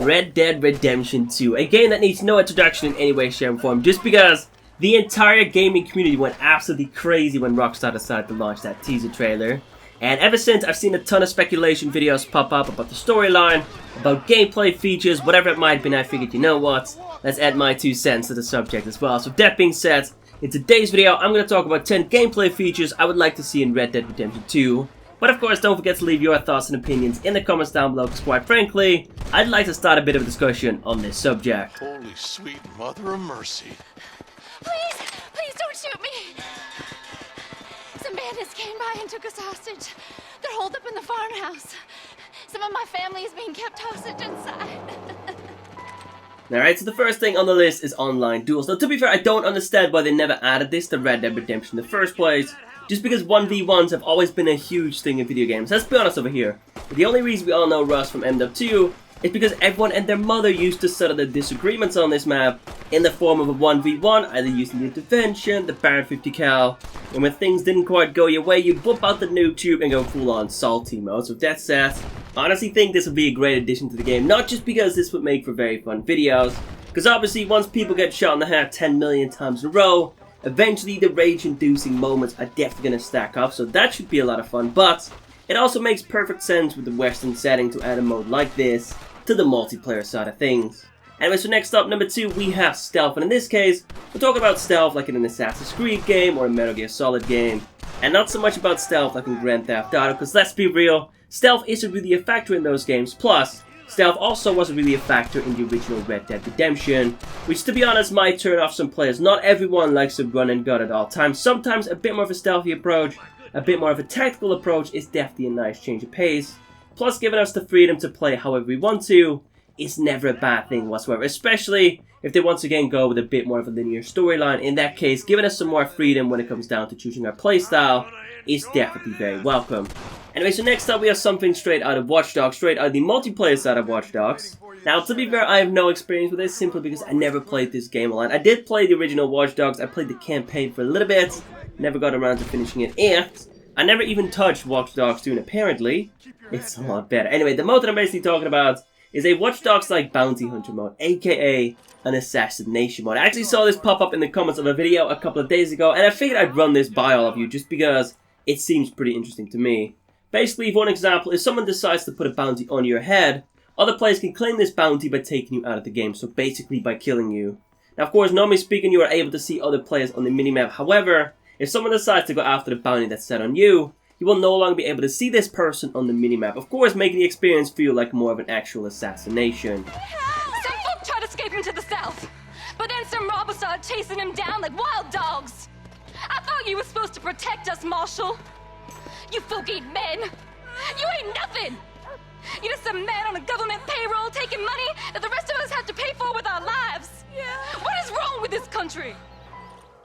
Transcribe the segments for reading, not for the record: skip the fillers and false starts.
Red Dead Redemption 2, a game that needs no introduction in any way, shape, or form, just because the entire gaming community went absolutely crazy when Rockstar decided to launch that teaser trailer. And ever since, I've seen a ton of speculation videos pop up about the storyline, about gameplay features, whatever it might be, and I figured, you know what, let's add my 2 cents to the subject as well. So with that being said, in today's video, I'm going to talk about 10 gameplay features I would like to see in Red Dead Redemption 2. But of course, don't forget to leave your thoughts and opinions in the comments down below, because quite frankly, I'd like to start a bit of a discussion on this subject. Holy sweet mother of mercy. Please don't shoot me! Some bandits came by and took us hostage. They're holed up in the farmhouse. Some of my family is being kept hostage inside. Alright, so the first thing on the list is online duels. Now, to be fair, I don't understand why they never added this to Red Dead Redemption in the first place. Just because 1v1s have always been a huge thing in video games. Let's be honest over here. The only reason we all know Rust from MW2 is because everyone and their mother used to settle their disagreements on this map in the form of a 1v1, either using the intervention, the Baron 50 cal, and when things didn't quite go your way, you whip out the noob tube and go full on salty mode. So with that said, I honestly think this would be a great addition to the game, not just because this would make for very fun videos, because obviously once people get shot in the head 10 million times in a row, eventually the rage-inducing moments are definitely going to stack up, so that should be a lot of fun. But it also makes perfect sense with the western setting to add a mode like this to the multiplayer side of things. Anyway, so next up, number 2, we have stealth, and in this case, we're talking about stealth like in an Assassin's Creed game or a Metal Gear Solid game, and not so much about stealth like in Grand Theft Auto, because let's be real, stealth isn't really a factor in those games. Plus, stealth also wasn't really a factor in the original Red Dead Redemption, which to be honest might turn off some players. Not everyone likes to run and gun at all times. Sometimes a bit more of a stealthy approach, a bit more of a tactical approach is definitely a nice change of pace. Plus, giving us the freedom to play however we want to is never a bad thing whatsoever, especially if they once again go with a bit more of a linear storyline. In that case, giving us some more freedom when it comes down to choosing our playstyle is definitely very welcome. Anyway, so next up we have something straight out of Watch Dogs, straight out of the multiplayer side of Watch Dogs. Now, to be fair, I have no experience with this simply because I never played this game online. I did play the original Watch Dogs, I played the campaign for a little bit, never got around to finishing it, and I never even touched Watch Dogs 2, and apparently, it's a lot better. Anyway, the mode that I'm basically talking about is a Watch Dogs-like bounty hunter mode, aka an assassination mode. I actually saw this pop up in the comments of a video a couple of days ago, and I figured I'd run this by all of you just because it seems pretty interesting to me. Basically, for one example, if someone decides to put a bounty on your head, other players can claim this bounty by taking you out of the game, so basically by killing you. Now, of course, normally speaking, you are able to see other players on the minimap. However, if someone decides to go after the bounty that's set on you, you will no longer be able to see this person on the minimap, of course making the experience feel like more of an actual assassination. Some folk tried escaping to the south, but then some robbers started chasing him down like wild dogs. I thought you were supposed to protect us, Marshal. You folk ain't men. You ain't nothing. You're just some man on a government payroll taking money that the rest of us have to pay for with our lives. What is wrong with this country?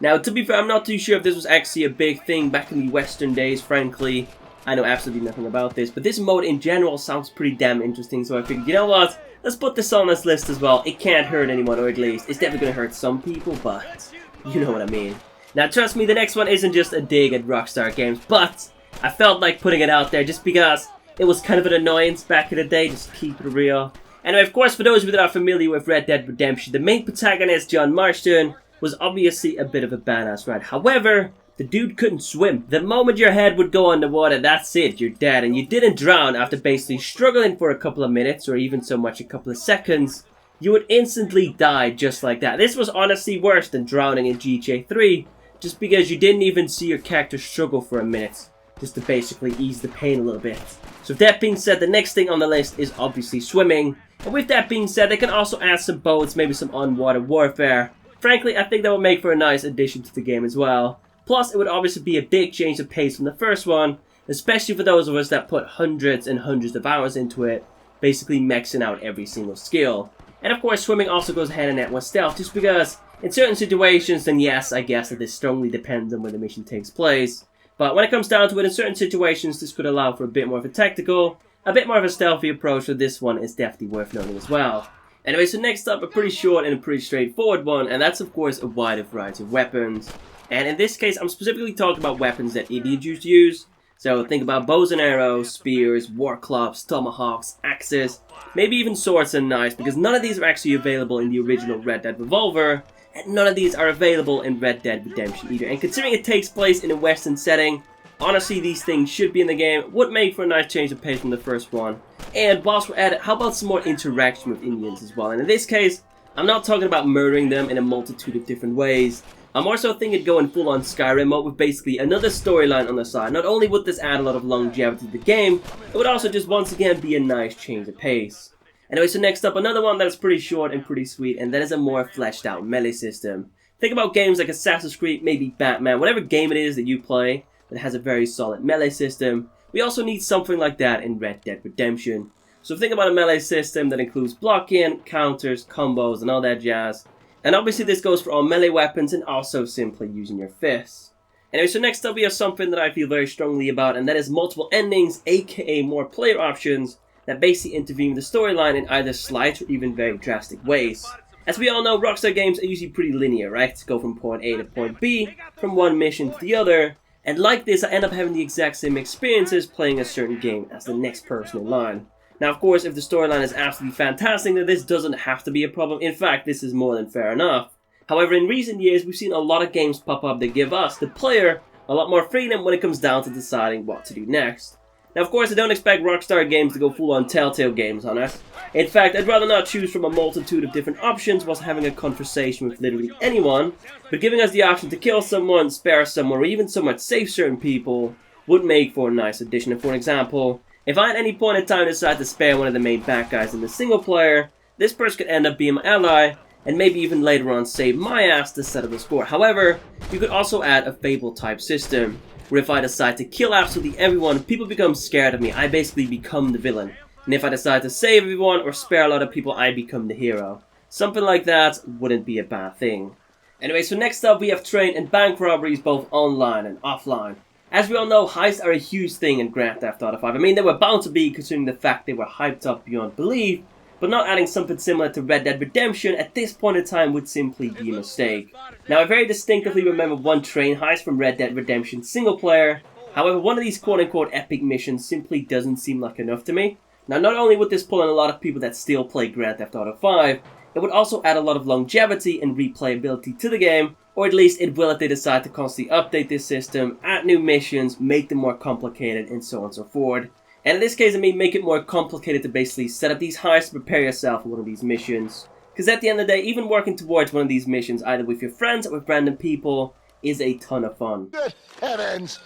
Now, to be fair, I'm not too sure if this was actually a big thing back in the Western days, frankly. I know absolutely nothing about this, but this mode in general sounds pretty damn interesting, so I figured, you know what? Let's put this on this list as well. It can't hurt anyone, or at least, it's definitely gonna hurt some people, but you know what I mean. Now, trust me, the next one isn't just a dig at Rockstar Games, but I felt like putting it out there just because it was kind of an annoyance back in the day, just keep it real. Anyway, of course, for those of you that are familiar with Red Dead Redemption, the main protagonist, John Marston, was obviously a bit of a badass, right? However, the dude couldn't swim. The moment your head would go underwater, that's it, you're dead. And you didn't drown after basically struggling for a couple of minutes, or even so much a couple of seconds. You would instantly die just like that. This was honestly worse than drowning in GTA 3, just because you didn't even see your character struggle for a minute, just to basically ease the pain a little bit. So with that being said, the next thing on the list is obviously swimming. And with that being said, they can also add some boats, maybe some on-water warfare. Frankly, I think that would make for a nice addition to the game as well. Plus, it would obviously be a big change of pace from the first one, especially for those of us that put hundreds and hundreds of hours into it, basically maxing out every single skill. And of course, swimming also goes hand in hand with stealth, just because in certain situations, then yes, I guess that this strongly depends on where the mission takes place. But when it comes down to it, in certain situations, this could allow for a bit more of a tactical, a bit more of a stealthy approach, so this one is definitely worth noting as well. Anyway, so next up, a pretty short and a pretty straightforward one, and that's of course a wider variety of weapons. And in this case, I'm specifically talking about weapons that idiots used to use. So think about bows and arrows, spears, war clubs, tomahawks, axes, maybe even swords and knives, because none of these are actually available in the original Red Dead Revolver, and none of these are available in Red Dead Redemption either. And considering it takes place in a western setting, honestly these things should be in the game, would make for a nice change of pace from the first one. And whilst we're at it, how about some more interaction with Indians as well? And in this case, I'm not talking about murdering them in a multitude of different ways. I'm also thinking going full on Skyrim mode with basically another storyline on the side. Not only would this add a lot of longevity to the game, it would also just once again be a nice change of pace. Anyway, so next up, another one that's pretty short and pretty sweet, and that is a more fleshed out melee system. Think about games like Assassin's Creed, maybe Batman, whatever game it is that you play that has a very solid melee system. We also need something like that in Red Dead Redemption. So think about a melee system that includes blocking, counters, combos, and all that jazz. And obviously this goes for all melee weapons and also simply using your fists. Anyway, so next up we have something that I feel very strongly about, and that is multiple endings, aka more player options, that basically intervene with the storyline in either slight or even very drastic ways. As we all know, Rockstar Games are usually pretty linear, right? To go from point A to point B, from one mission to the other, and like this I end up having the exact same experiences playing a certain game as the next person in line. Now of course, if the storyline is absolutely fantastic, then this doesn't have to be a problem. In fact, this is more than fair enough. However, in recent years, we've seen a lot of games pop up that give us, the player, a lot more freedom when it comes down to deciding what to do next. Now of course, I don't expect Rockstar Games to go full on Telltale Games on us. In fact, I'd rather not choose from a multitude of different options whilst having a conversation with literally anyone, but giving us the option to kill someone, spare someone, or even somewhat save certain people would make for a nice addition. And for an example, if I at any point in time decide to spare one of the main bad guys in the single player, this person could end up being my ally, and maybe even later on save my ass to settle the score. However, you could also add a Fable type system, where if I decide to kill absolutely everyone, people become scared of me, I basically become the villain. And if I decide to save everyone or spare a lot of people, I become the hero. Something like that wouldn't be a bad thing. Anyway, so next up we have train and bank robberies both online and offline. As we all know, heists are a huge thing in Grand Theft Auto 5. I mean, they were bound to be considering the fact they were hyped up beyond belief, but not adding something similar to Red Dead Redemption at this point in time would simply be a mistake. Now, I very distinctively remember one train heist from Red Dead Redemption single player. However, one of these quote-unquote epic missions simply doesn't seem like enough to me. Now, not only would this pull in a lot of people that still play Grand Theft Auto 5, it would also add a lot of longevity and replayability to the game, or at least it will if they decide to constantly update this system, add new missions, make them more complicated, and so on and so forth. And in this case, I mean, make it more complicated to basically set up these heists to prepare yourself for one of these missions. Because at the end of the day, even working towards one of these missions, either with your friends or with random people, is a ton of fun. Good heavens!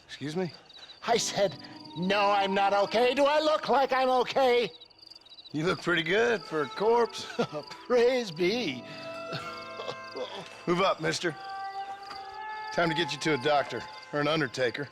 Excuse me? I said, no, I'm not okay. Do I look like I'm okay? You look pretty good for a corpse. Praise be. Move up, mister. Time to get you to a doctor or an undertaker.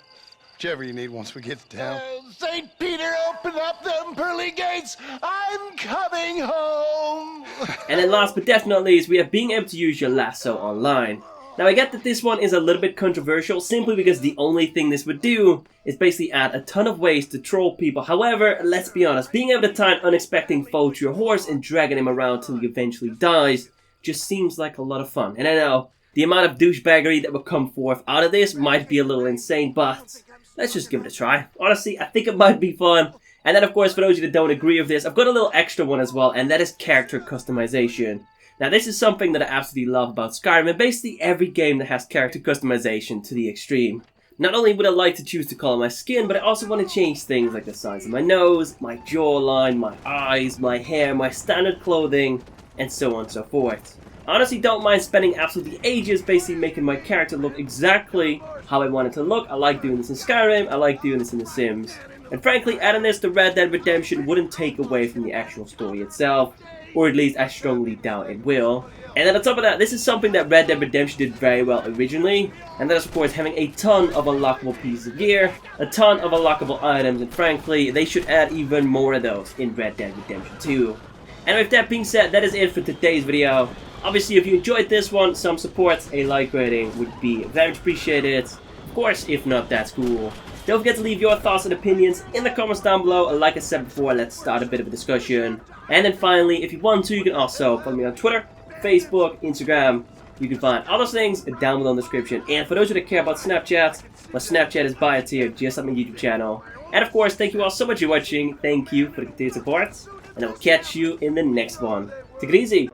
Whichever you need once we get to town. St. Peter, open up them pearly gates. I'm coming home. And then last but definitely not least, we have being able to use your lasso online. Now I get that this one is a little bit controversial simply because the only thing this would do is basically add a ton of ways to troll people. However, let's be honest, being able to tie an unexpected foe to your horse and dragging him around till he eventually dies just seems like a lot of fun. And I know, the amount of douchebaggery that would come forth out of this might be a little insane, but let's just give it a try. Honestly, I think it might be fun. And then of course, for those of you that don't agree with this, I've got a little extra one as well, and that is character customization. Now this is something that I absolutely love about Skyrim, and basically every game that has character customization to the extreme. Not only would I like to choose to color my skin, but I also want to change things like the size of my nose, my jawline, my eyes, my hair, my standard clothing, and so on and so forth. I honestly don't mind spending absolutely ages basically making my character look exactly how I want it to look. I like doing this in Skyrim, I like doing this in The Sims. And frankly, adding this to Red Dead Redemption wouldn't take away from the actual story itself, or at least I strongly doubt it will. And then on top of that, this is something that Red Dead Redemption did very well originally, and that is of course having a ton of unlockable pieces of gear, a ton of unlockable items, and frankly, they should add even more of those in Red Dead Redemption 2. And with that being said, that is it for today's video. Obviously, if you enjoyed this one, some support, a like rating would be very much appreciated. Of course, if not, that's cool. Don't forget to leave your thoughts and opinions in the comments down below. Like I said before, let's start a bit of a discussion. And then finally, if you want to, you can also follow me on Twitter, Facebook, Instagram, You can find all those things down below in the description. And for those of you that care about Snapchat, my Snapchat is bio tier just like my YouTube channel. And of course, thank you all so much for watching. Thank you for the continued support. And I will catch you in the next one. Take it easy.